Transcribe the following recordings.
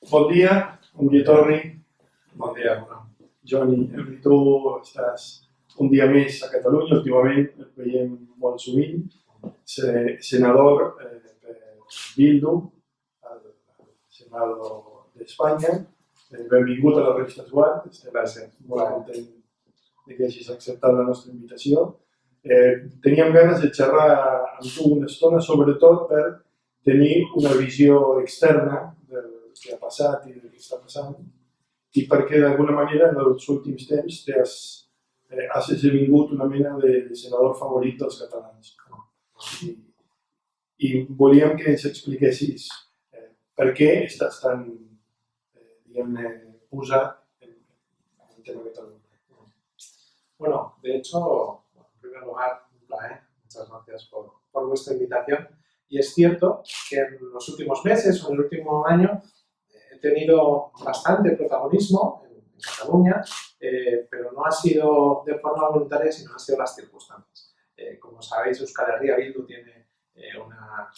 Bon dia, ongi torni. Bon dia, Bruno. Johnny, tu estàs un dia més a Catalunya, últimament et veiem molt sovint, senador per Bildu, al Senado d'Espanya. Benvingut a la Revista Guard, estem molt contents que hagis acceptat la nostra invitació. Teníem ganes de xerrar amb tu una estona, sobretot per tenir una visió externa del que ha passat i del que està passant, i perquè d'alguna manera en els últims temps has esdevingut una mena de senador favorit dels catalans. I volíem que ens expliquessis per què estàs tan, diguem-ne, posat en el tema de Catalunya. Bueno, de hecho, en primer lugar, un placer. Muchas gracias por vuestra invitación. Y es cierto que en los últimos meses o en el último año he tenido bastante protagonismo en Cataluña, pero no ha sido de forma voluntaria, sino han sido las circunstancias. Como sabéis, Euskal Herria Bildu tiene una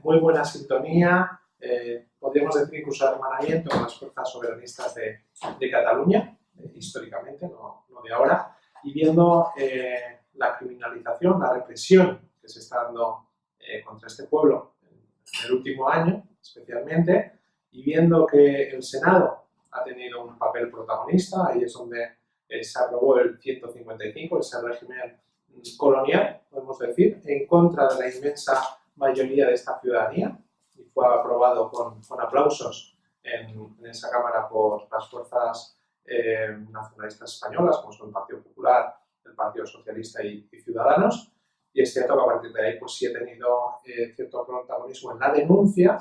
muy buena sintonía, podríamos decir incluso hermanamiento con las fuerzas soberanistas de Cataluña, históricamente, no de ahora, y viendo la criminalización, la represión que se está dando contra este pueblo en el último año, especialmente, y viendo que el Senado ha tenido un papel protagonista, ahí es donde se aprobó el 155, ese régimen colonial, podemos decir, en contra de la inmensa mayoría de esta ciudadanía, y fue aprobado con aplausos en esa Cámara por las fuerzas nacionalistas españolas, como son el Partido Popular, el Partido Socialista y Ciudadanos. Y es cierto que a partir de ahí pues sí he tenido cierto protagonismo en la denuncia,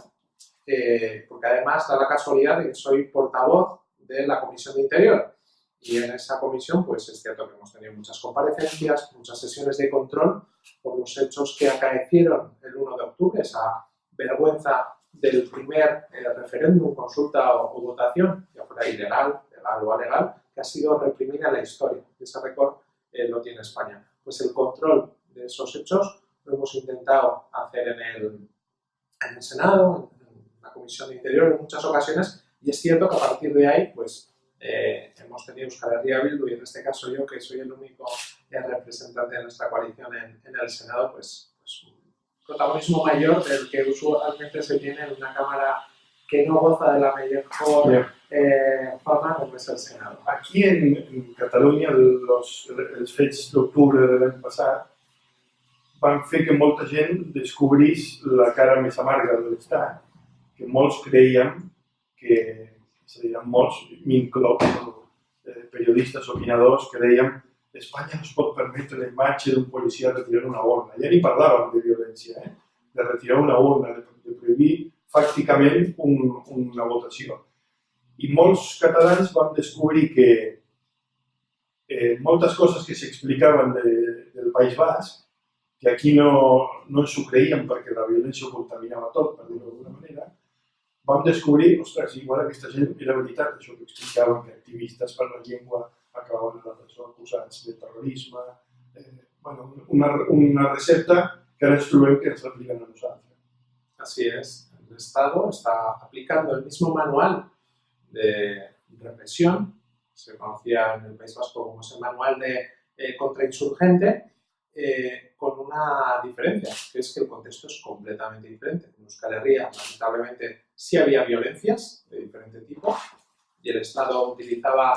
porque además da la casualidad de que soy portavoz de la Comisión de Interior. Y en esa comisión pues es cierto que hemos tenido muchas comparecencias, muchas sesiones de control por los hechos que acaecieron el 1 de octubre, esa vergüenza del primer referéndum, consulta o votación, ya fuera ilegal, legal o alegal, que ha sido reprimida en la historia. Ese récord lo tiene España. Pues el control de esos hechos lo hemos intentado hacer en el Senado, en la Comisión de Interior en muchas ocasiones, y es cierto que a partir de ahí pues hemos tenido Euskal Herria Bildu, y en este caso yo, que soy el único representante de nuestra coalición en el Senado, pues un protagonismo mayor del que usualmente se tiene en una Cámara que no goza de la mejor fama como es el Senado. Aquí en Catalunya els fets d'octubre de l'any passat van fer que molta gent descobrís la cara més amarga de l'Estat, que molts creiem que, és a dir, molts, m'incloc, periodistes, opinadors, que dèiem Espanya no es pot permetre la imatge d'un policia retirant una urna. Ja ni parlàvem de violència, de retirar una urna, de prohibir fàcticament una votació. I molts catalans vam descobrir que moltes coses que s'explicaven del País Basc, que aquí no ens ho creiem perquè la violència ho contaminava tot, per dir-ho d'alguna manera, vam descobrir, ostres, igual aquesta gent era veritat, això que explicaven, que activistes per la llengua acabaven a la presó acusats de terrorisme, una recepta que ara ens trobem que ens apliquen a nosaltres. Así es, el Estado está aplicando el mismo manual de represión, se conocía en el País Vasco como ese manual de contrainsurgente, con una diferencia, que es que el contexto es completamente diferente. En Euskal Herria, lamentablemente, sí había violencias de diferente tipo, y el Estado utilizaba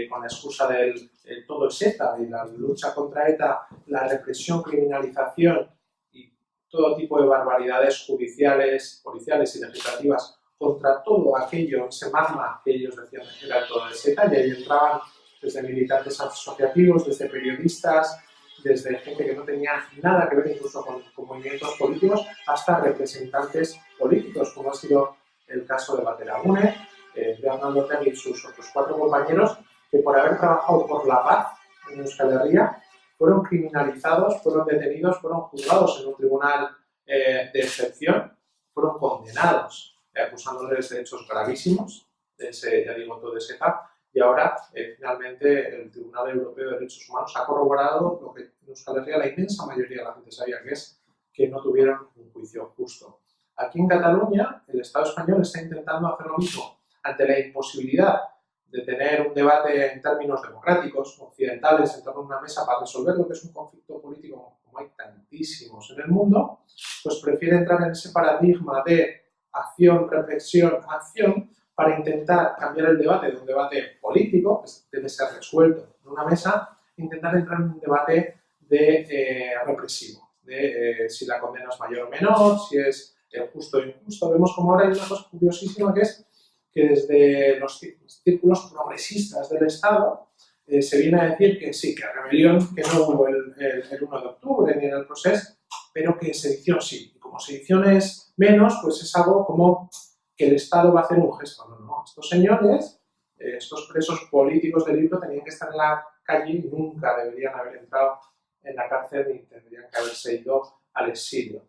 con la excusa del todo es ETA y la lucha contra ETA, la represión, criminalización y todo tipo de barbaridades judiciales, policiales y legislativas contra todo aquello, ese magma que ellos decían que era todo es ETA, y ahí entraban desde militantes asociativos, desde periodistas, desde gente que no tenía nada que ver incluso con movimientos políticos, hasta representantes políticos, como ha sido el caso de Bateragune, de Arnaldo Otegi y sus otros 4 compañeros, que por haber trabajado por la paz en Euskal Herria fueron criminalizados, fueron detenidos, fueron juzgados en un tribunal de excepción, fueron condenados, acusándoles de hechos gravísimos, de ese, ya digo, todo ese ETA, y ahora finalmente el Tribunal Europeo de Derechos Humanos ha corroborado lo que en Euskal Herria la inmensa mayoría de la gente sabía, que es que no tuvieron un juicio justo. Aquí en Cataluña el Estado español está intentando hacer lo mismo. ante la imposibilidad de tener un debate en términos democráticos, occidentales, en torno a una mesa para resolver lo que es un conflicto político, como hay tantísimos en el mundo, pues prefiere entrar en ese paradigma de acción, reflexión, acción, para intentar cambiar el debate de un debate político, que debe ser resuelto en una mesa, intentar entrar en un debate de represivo, de si la condena es mayor o menor, si es justo o injusto. Vemos como ahora hay una cosa curiosísima que es que desde los círculos progresistas del Estado se viene a decir que sí, que rebelión, que no hubo el 1 de octubre ni en el proceso, pero que sedición sí. Y como sedición es menos, pues es algo como que el Estado va a hacer un gesto. No, no, estos señores, estos presos políticos del libro tenían que estar en la calle y nunca deberían haber entrado en la cárcel ni tendrían que haberse ido al exilio.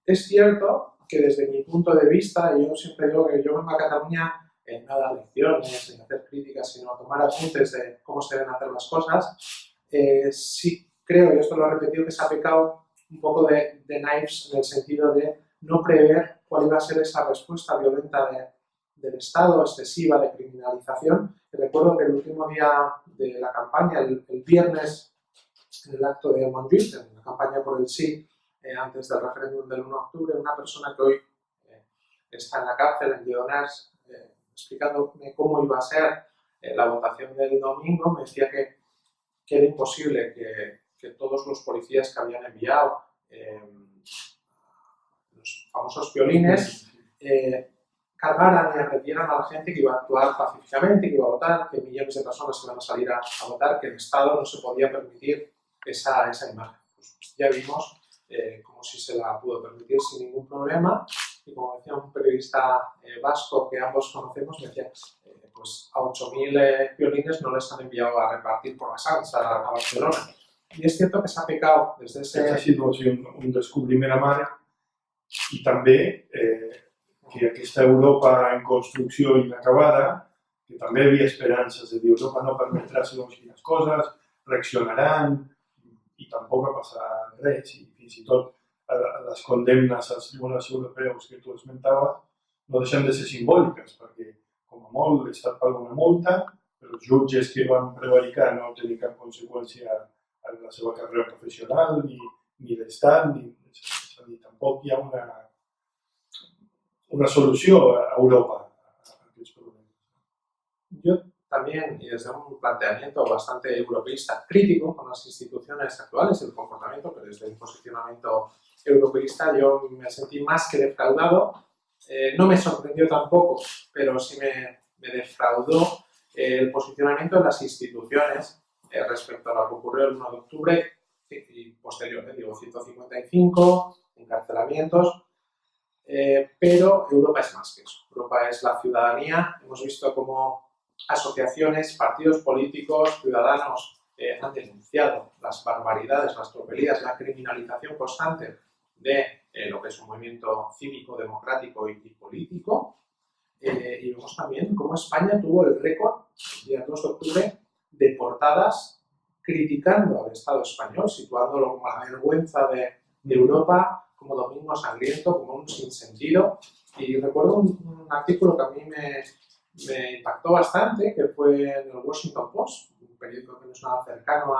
Es cierto que desde mi punto de vista, yo siempre digo que yo vengo a Cataluña no a dar lecciones, ni a hacer críticas, sino a tomar apuntes de cómo se deben hacer las cosas. Sí creo, y esto lo he repetido, que se ha pecado un poco de naifs en el sentido de no prever cuál iba a ser esa respuesta violenta del Estado, excesiva, de criminalización. Y recuerdo que el último día de la campaña, el viernes, en el acto de Montjuïc, en la campaña por el sí, antes del referéndum del 1 de octubre, una persona que hoy está en la cárcel, en Lledoners, explicándome cómo iba a ser la votación del domingo, me decía que era imposible que todos los policías que habían enviado los famosos violines cargaran y agredieran a la gente que iba a actuar pacíficamente, que iba a votar, que millones de personas iban a salir a votar, que el Estado no se podía permitir esa imagen. Pues ya vimos como si se la pudo permitir sin ningún problema, y como decía un periodista vasco que ambos conocemos, me decía, pues a 8.000 violines no les han enviado a repartir por la Sants a Barcelona. Y es cierto que se ha pecado desde ese... Ha sido un descubriment a mar, i també que aquesta Europa en construcció inacabada, que també havia esperances de dir Europa no permetrà segons quines coses, reaccionaran, i tampoc va passar res, i fins i tot les condemnes als tribunals europeus que tu esmentaves no deixen de ser simbòliques, perquè com a molt l'Estat paga una multa, però els jutges que van prevaricar no tenen cap conseqüència en la seva carrera professional, ni l'Estat, és a dir, tampoc hi ha una solució a Europa a aquests problemes. Yo también, y desde un planteamiento bastante europeísta, crítico con las instituciones actuales, el comportamiento, pero desde un posicionamiento europeísta, yo me sentí más que defraudado. No me sorprendió tampoco, pero sí me defraudó el posicionamiento de las instituciones respecto a lo que ocurrió el 1 de octubre y posterior, digo, 155 encarcelamientos, pero Europa es más que eso. Europa es la ciudadanía. Hemos visto cómo asociaciones, partidos políticos, ciudadanos han denunciado las barbaridades, las tropelías, la criminalización constante de lo que es un movimiento cívico, democrático y político. Y vemos también cómo España tuvo el récord, el día 2 de octubre, de portadas criticando al Estado español, situándolo como la vergüenza de Europa, como Domingo Sangriento, como un sinsentido. Y recuerdo un artículo que a mí me impactó bastante, que fue en el Washington Post, un periódico que no es nada cercano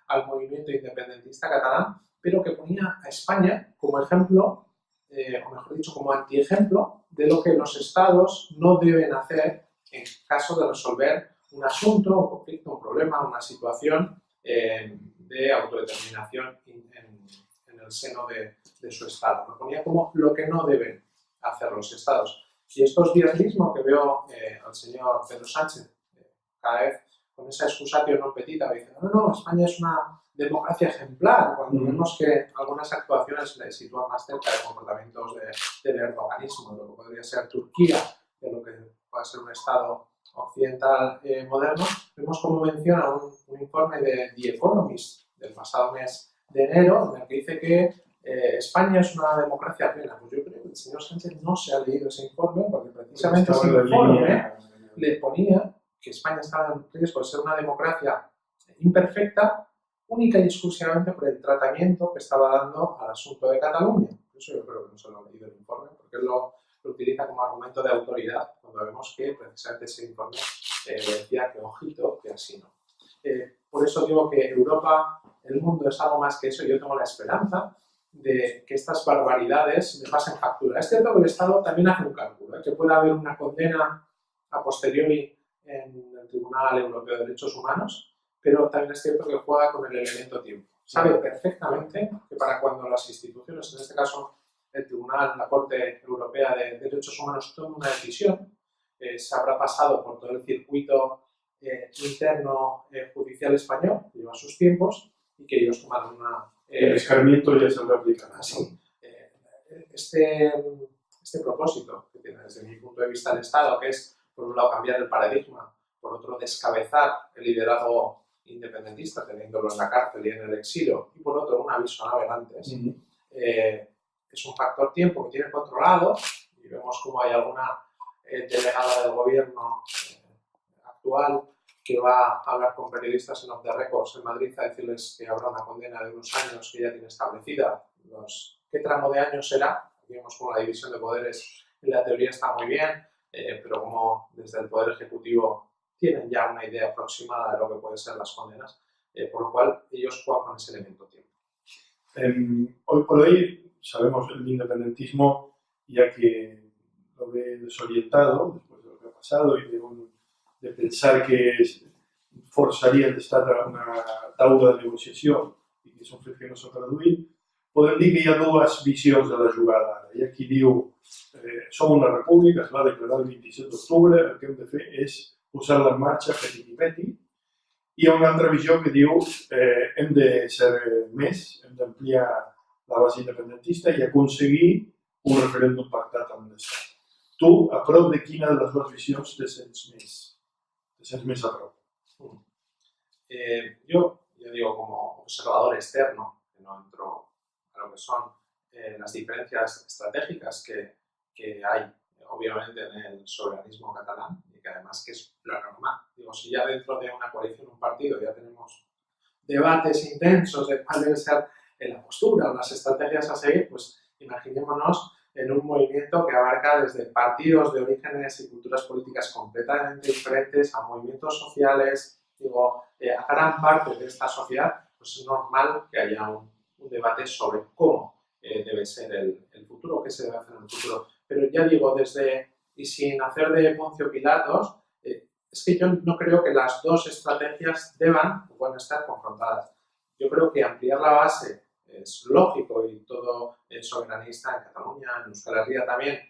al movimiento independentista catalán, pero que ponía a España como ejemplo, o mejor dicho, como antiejemplo de lo que los estados no deben hacer en caso de resolver un asunto, un conflicto, un problema, una situación de autodeterminación en el seno de su estado. Lo ponía como lo que no deben hacer los estados. Y estos días mismo que veo al señor Pedro Sánchez, cada vez con esa excusatio non petita, dice, no, España es una democracia ejemplar, cuando vemos que algunas actuaciones le sitúan más cerca de comportamientos del erdoganismo, de lo que podría ser Turquía, de lo que puede ser un estado occidental moderno. Vemos como menciona un informe de The Economist del pasado mes de enero, en el que dice que España es una democracia plena. Pues yo creo que el señor Sánchez no se ha leído ese informe, porque precisamente ese informe le ponía que España estaba en riesgo de ser una democracia imperfecta, única y exclusivamente por el tratamiento que estaba dando al asunto de Cataluña. Por eso yo creo que no se lo ha leído el informe, porque él lo lo utiliza como argumento de autoridad, cuando vemos que precisamente ese informe decía que ojito, que así no. Por eso digo que Europa, el mundo es algo más que eso, y yo tengo la esperanza de que estas barbaridades me pasen factura. Es cierto que el Estado también hace un cálculo, que pueda haber una condena a posteriori en el Tribunal Europeo de Derechos Humanos, pero también es cierto que juega con el elemento tiempo. Sabe perfectamente que para cuando las instituciones, en este caso el Tribunal, la Corte Europea de Derechos Humanos, tomen una decisión, se habrá pasado por todo el circuito interno judicial español, que lleva sus tiempos, y que ellos tomarán una... el escarmiento ya se aplicará. Así. Este propósito que tiene desde mi punto de vista el Estado, que es, por un lado, cambiar el paradigma, por otro, descabezar el liderazgo independentista, teniéndolo en la cárcel y en el exilio, y por otro, un aviso a navegantes, es un factor tiempo que tiene controlado, y vemos como hay alguna delegada del gobierno actual que va a hablar con periodistas en Off the Records en Madrid a decirles que habrá una condena de unos años que ya tiene establecida. ¿Qué tramo de años será? Vemos como la división de poderes en la teoría está muy bien, pero como desde el Poder Ejecutivo tienen ya una idea aproximada de lo que pueden ser las condenas, por lo cual ellos juegan con ese elemento tiempo. Hoy por hoy sabemos el independentismo, ya que lo ve desorientado después de lo que ha pasado y de pensar que forçaria d'estar una taula de negociació i que són fets que no s'ha traduït, podem dir que hi ha dues visions de la jugada. Hi ha qui diu som una república, es va declarar el 27 d'octubre, el que hem de fer és posar-la en marxa peti-peti, i hi ha una altra visió que diu hem de ser més, hem d'ampliar la base independentista i aconseguir un referèndum pactat amb l'Estat. Tu, a prop de quina de les dues visions te sents més a prop? Yo digo, como observador externo, que no entro a lo que son las diferencias estratégicas que hay, obviamente, en el soberanismo catalán, y que además que es lo normal. Digo, si ya dentro de una coalición, un partido, ya tenemos debates intensos de cuál debe ser la postura o las estrategias a seguir, pues imaginémonos en un movimiento que abarca desde partidos de orígenes y culturas políticas completamente diferentes a movimientos sociales, digo, a gran parte de esta sociedad, pues es normal que haya un debate sobre cómo debe ser el futuro, qué se debe hacer en el futuro. Pero ya digo, y sin hacer de Poncio Pilatos, es que yo no creo que las dos estrategias deban o puedan estar confrontadas. Yo creo que ampliar la base es lógico y todo soberanista en Cataluña, en Euskal Herria también,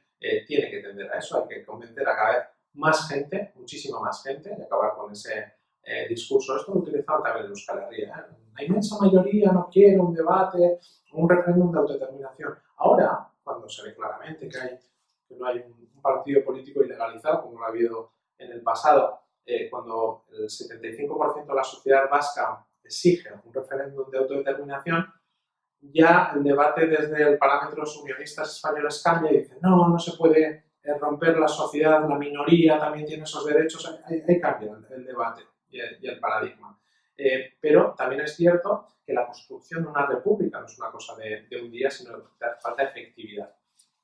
tiene que tender a eso. Hay que convencer a cada vez más gente, muchísima más gente, y acabar con ese discurso. Esto lo utilizaban también en Euskal Herria. La inmensa mayoría no quiere un debate, un referéndum de autodeterminación. Ahora, cuando se ve claramente que no hay un partido político ilegalizado, como lo ha habido en el pasado, cuando el 75% de la sociedad vasca exige un referéndum de autodeterminación, ya el debate desde el parámetros unionistas españoles cambia y dice no se puede romper la sociedad, la minoría también tiene esos derechos, ahí cambia el debate y el paradigma. Pero también es cierto que la construcción de una república no es una cosa de un día, sino que hace falta efectividad.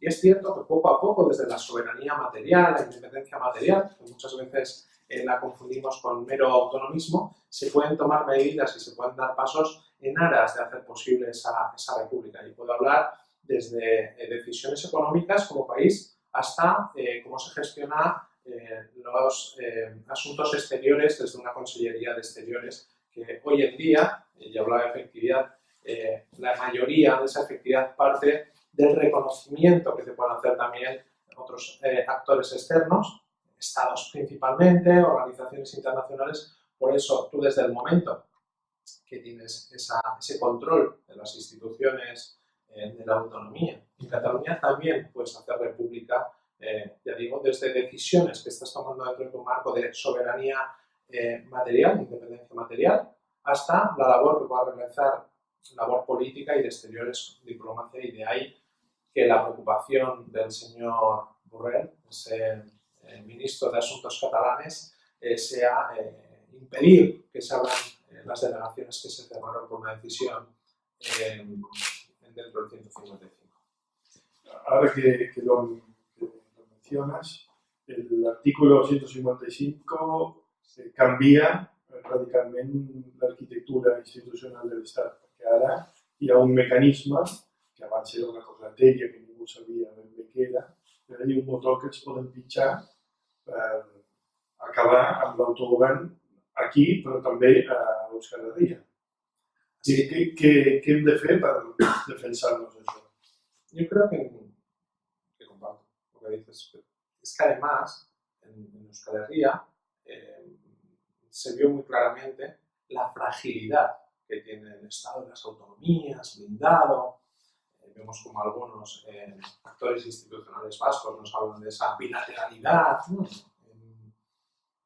Y es cierto que poco a poco, desde la soberanía material, la independencia material, que muchas veces la confundimos con mero autonomismo, se pueden tomar medidas y se pueden dar pasos en aras de hacer posible esa república. Y puedo hablar desde decisiones económicas como país hasta cómo se gestiona los asuntos exteriores desde una Consellería de Exteriores que hoy en día, ya hablaba de efectividad, la mayoría de esa efectividad parte del reconocimiento que se pueden hacer también otros actores externos, estados principalmente, organizaciones internacionales. Por eso tú desde el momento que tienes ese control de las instituciones de la autonomía en Cataluña, también puedes hacer república, ya digo, desde decisiones que estás tomando dentro de tu marco de soberanía material, independencia material, hasta la labor que pueda realizar, labor política y de exteriores, diplomacia, y de ahí que la preocupación del señor Borrell, ese ministro de Asuntos catalanes, sea impedir que se abran las delegaciones que se cerraron por una decisión dentro del 155. Ahora que mencionas, el artículo 155 canvia radicalment l'arquitectura institucional de l'Estat, perquè ara hi ha un mecanisme, que abans era una cosa etèria que ningú sabia ben bé què era, però hi ha un botó que es poden pitjar per acabar amb l'autogovern aquí, però també a Euskal Herria. ¿Qué hem de fer per defensar-nos això? Yo creo que comparto lo que dices. Es que además, en Euskal Herria se vio muy claramente la fragilidad que tiene el Estado de las autonomías, blindado. Vemos como algunos actores institucionales vascos nos hablan de esa bilateralidad.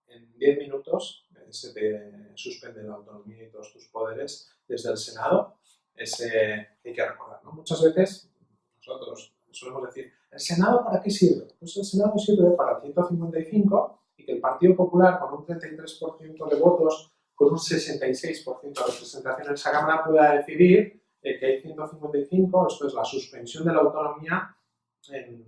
En 10 minutos se te suspende la autonomía y todos tus poderes desde el Senado. Hay que recordar, ¿no? Muchas veces nosotros solemos decir, ¿el Senado para qué sirve? Pues el Senado sirve para el 155 y que el Partido Popular, con un 33% de votos, con un 66% de representación en esa Cámara, pueda decidir que hay 155, esto es la suspensión de la autonomía en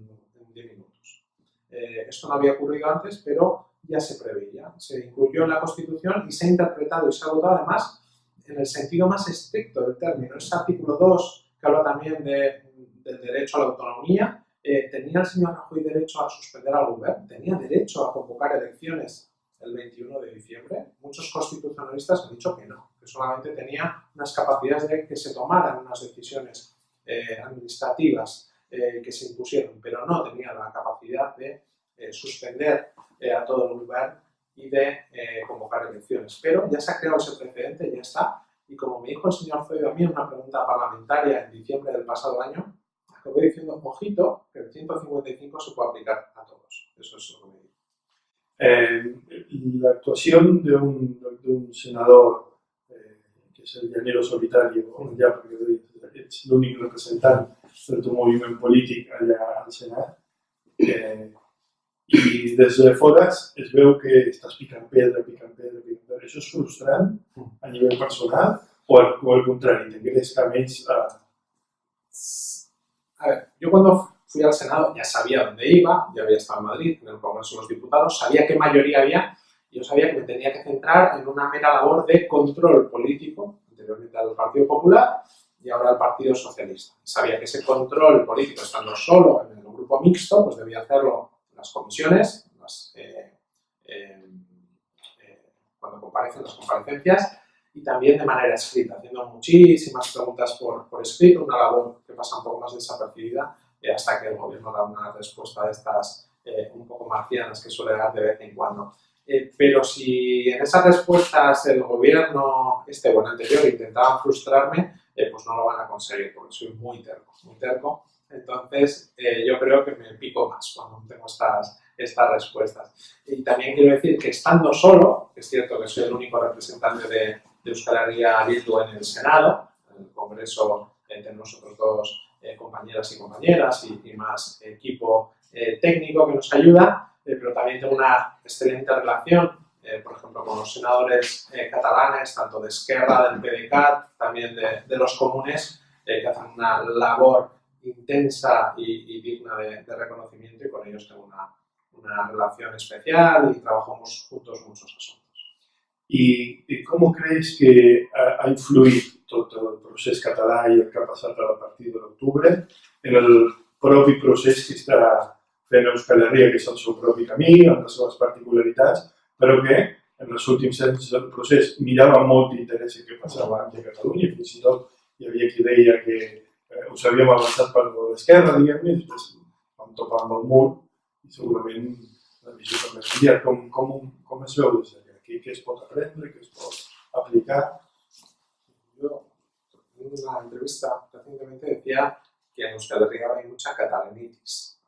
10 minutos. Esto no había ocurrido antes, pero ya se preveía. Se incluyó en la Constitución y se ha interpretado y se ha votado además en el sentido más estricto del término. Ese artículo 2, que habla también del derecho a la autonomía, ¿tenía el señor Rajoy derecho a suspender al gobierno? ¿Tenía derecho a convocar elecciones el 21 de diciembre? Muchos constitucionalistas han dicho que no, que solamente tenía unas capacidades de que se tomaran unas decisiones administrativas que se impusieron, pero no tenía la capacidad de suspender a todo el gobierno y de convocar elecciones. Pero ya se ha creado ese precedente, ya está, y como me dijo el señor Zoido a mí en una pregunta parlamentaria en diciembre del pasado año, acabé diciendo, ojito, que el 155 se puede aplicar a todos. Eso es lo que me dijo. La actuación de un senador, que es el llanero solitario, ja perquè ets l'únic representant del teu moviment polític allà al Senat, i des de fora es veu que estàs picant pedra. Això és frustrant a nivell personal o al contrari, te crees que més... A ver, yo cuando fui al Senado ya sabía dónde iba, ya había estado en Madrid, en el Congreso de los Diputados, sabía qué mayoría había y yo sabía que me tenía que centrar en una mera labor de control político, anteriormente al Partido Popular y ahora al Partido Socialista. Sabía que ese control político, estando solo en el grupo mixto, pues debía hacerlo en las comisiones, cuando comparecen las comparecencias, y también de manera escrita, haciendo muchísimas preguntas por escrito, una labor que pasa un poco más desapercibida hasta que el gobierno da una respuesta de estas un poco marcianas que suele dar de vez en cuando. Pero si en esas respuestas el gobierno, o el anterior, intentaban frustrarme, pues no lo van a conseguir, porque soy muy terco. Entonces, yo creo que me pico más cuando tengo estas respuestas. Y también quiero decir que estando solo, es cierto que soy el único representante de Euskal Herria Bildu en el Senado, en el Congreso entre nosotros dos compañeras y compañeras y más equipo técnico que nos ayuda, pero también tengo una excelente relación, por ejemplo, con los senadores catalanes, tanto de Esquerra, del PDeCAT, también de los comunes, que hacen una labor intensa y digna de reconocimiento, y con ellos tengo una relación especial y trabajamos juntos muchos asuntos. I com creus que ha influït tot el procés català i el que ha passat a partir de l'octubre en el propi procés que està fent Euskal Herria, que és el seu propi camí, amb les seves particularitats, però que en els últims anys del procés mirava molt d'interès el que passava a Catalunya, i fins i tot hi havia qui deia que us havíem avançat per l'esquerra, diguem-ne, i després vam topar amb el mur i segurament la visió també ha canviat. Com es veu des d'allà? ¿Qué es pot aprender? ¿Qué es pot aplicar? Yo en una entrevista recientemente decía que en Euskal Herria hay mucha catalanitis.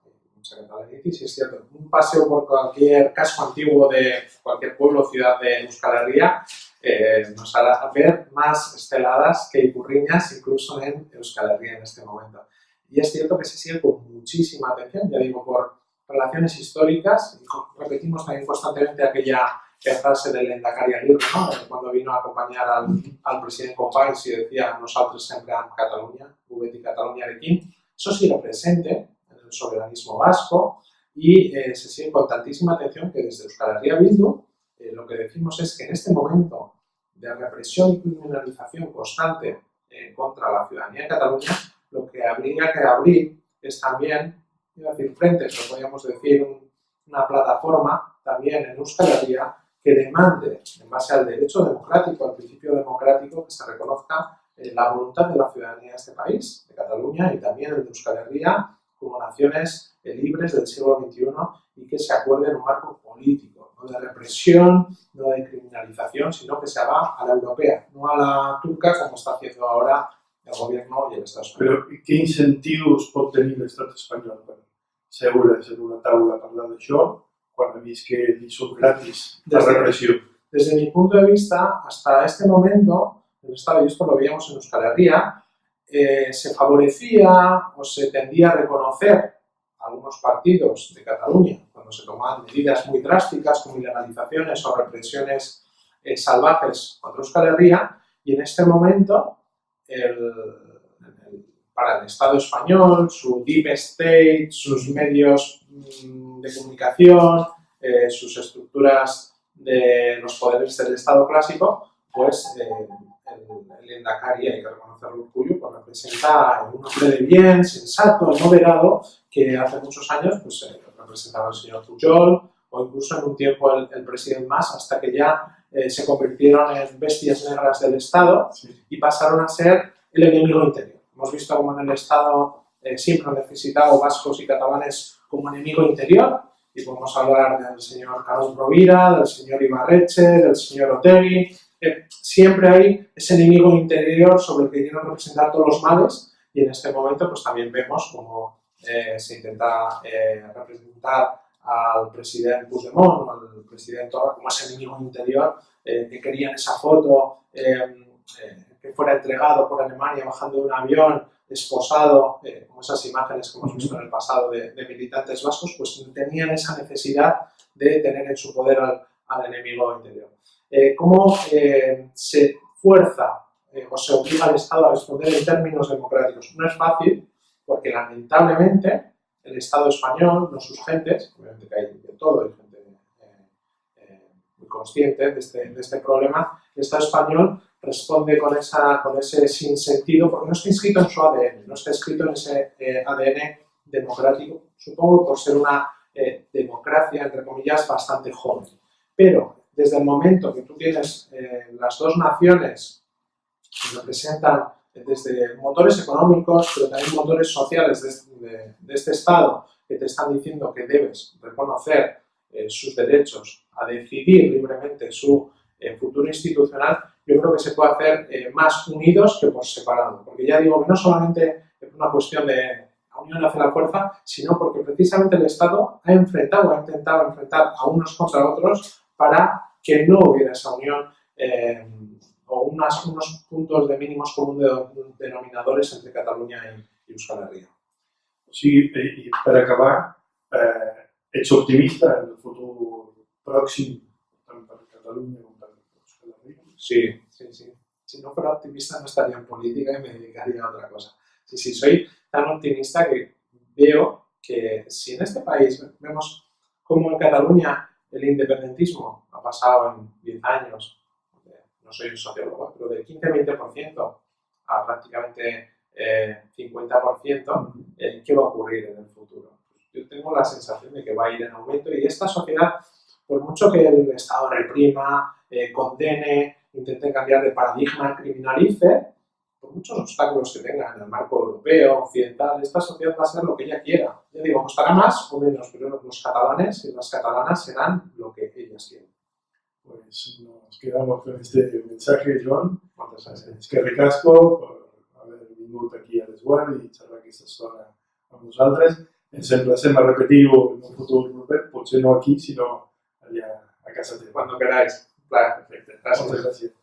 Y es cierto, un paseo por cualquier casco antiguo de cualquier pueblo o ciudad de Euskal Herria nos hará ver más esteladas que icurriñas incluso en Euskal Herria en este momento. Y es cierto que se sigue con muchísima atención, ya digo, por relaciones históricas, y repetimos también constantemente aquella frase del Lehendakari Aguirre, ¿no? Cuando vino a acompañar al presidente Companys y decía nosaltres sempre en Catalunya, Beti Catalunya Arequín. Eso sigue presente en el soberanismo vasco y se sigue con tantísima atención que desde Euskal Herria Bildu lo que decimos es que en este momento de represión y criminalización constante contra la ciudadanía de Cataluña, lo que habría que abrir es también, iba a decir frentes, pero podríamos decir una plataforma también en Euskal Herria que demande, en base al derecho democrático, al principio democrático, que se reconozca la voluntad de la ciudadanía de este país, de Cataluña, y también el de Euskal Herria, como naciones libres del siglo XXI y que se acuerde en un marco político, no de represión, no de criminalización, sino que se haga a la europea, no a la turca como está haciendo ahora el gobierno y el Estado español. Però què incentius pot tenir l'Estat espanyol per seure's en una taula a parlar d'això quan ha vist que li són gratis la repressió? Desde mi punto de vista, hasta este momento, en el Estado, y esto lo veíamos en Euskal Herria, se favorecía o se tendía a reconocer a algunos partidos de Cataluña cuando se tomaban medidas muy drásticas como ilegalizaciones o represiones salvajes contra Euskal Herria, y en este momento para el Estado español, su deep state, sus medios de comunicación, sus estructuras de los poderes del Estado clásico, pues el Lehendakari, hay que reconocerlo orgullo, pues representa un hombre de bien, sensato, moderado, que hace muchos años pues, representaba al señor Pujol, o incluso en un tiempo el presidente Mas, hasta que ya se convirtieron en bestias negras del Estado y pasaron a ser el enemigo interior. Hemos visto como en el Estado siempre han necesitado vascos y catalanes como enemigo interior, y podemos hablar del señor Carlos Rovira, del señor Ibarretxe, del señor Otegi. Siempre hay ese enemigo interior sobre el que quieren representar todos los males, y en este momento pues también vemos cómo se intenta representar al presidente Puigdemont, al presidente Torra, como ese enemigo interior que querían esa foto que fuera entregado por Alemania bajando de un avión, esposado, como esas imágenes que hemos visto en el pasado de militantes vascos, pues tenían esa necesidad de tener en su poder al enemigo interior. ¿Cómo se fuerza o se obliga al Estado a responder en términos democráticos? No es fácil, porque lamentablemente el Estado español, no sus gentes, obviamente que hay de todo, hay gente muy consciente de este problema, el Estado español responde con ese sinsentido, porque no está inscrito en su ADN, no está escrito en ese ADN democrático, supongo por ser una democracia, entre comillas, bastante joven. Pero desde el momento que tú tienes las dos naciones que representan desde motores económicos, pero también motores sociales de este Estado, que te están diciendo que debes reconocer sus derechos a decidir libremente su futuro institucional, yo creo que se puede hacer más unidos que por separado. Porque ya digo que no solamente es una cuestión de la unión hace la fuerza, sino porque precisamente el Estado ha intentado enfrentar a unos contra otros para que no hubiera esa unión o unos puntos de mínimos comunes denominadores entre Catalunya i Euskal Herria. O sigui, i per acabar, ets optimista en el futur pròxim, tant per Catalunya com per Euskal Herria? Sí. Si no fuera optimista no estaría en política y me dedicaría a otra cosa. Sí, soy tan optimista que veo que si en este país vemos cómo en Cataluña el independentismo ha pasado en 10 años, no soy un sociólogo, pero del 15-20% a prácticamente 50%, ¿qué va a ocurrir en el futuro? Yo tengo la sensación de que va a ir en aumento, y esta sociedad, por mucho que el Estado reprima, condene, intente cambiar de paradigma, criminalice, por muchos obstáculos que tenga en el marco europeo, occidental, esta sociedad va a ser lo que ella quiera. Ya digo, costará más o menos, pero los catalanes y las catalanas serán lo que ellas quieren. Pues nos quedamos con este mensaje, Joan. Moltes gràcies. Eskerrik asko per haver vingut aquí a l'Esguard i xerrar aquesta estona amb nosaltres. Ens emplacem a repetir-ho en un futur proper, potser no aquí, sinó allà a casa teva. Cuando queráis. Perfecte. Moltes gràcies.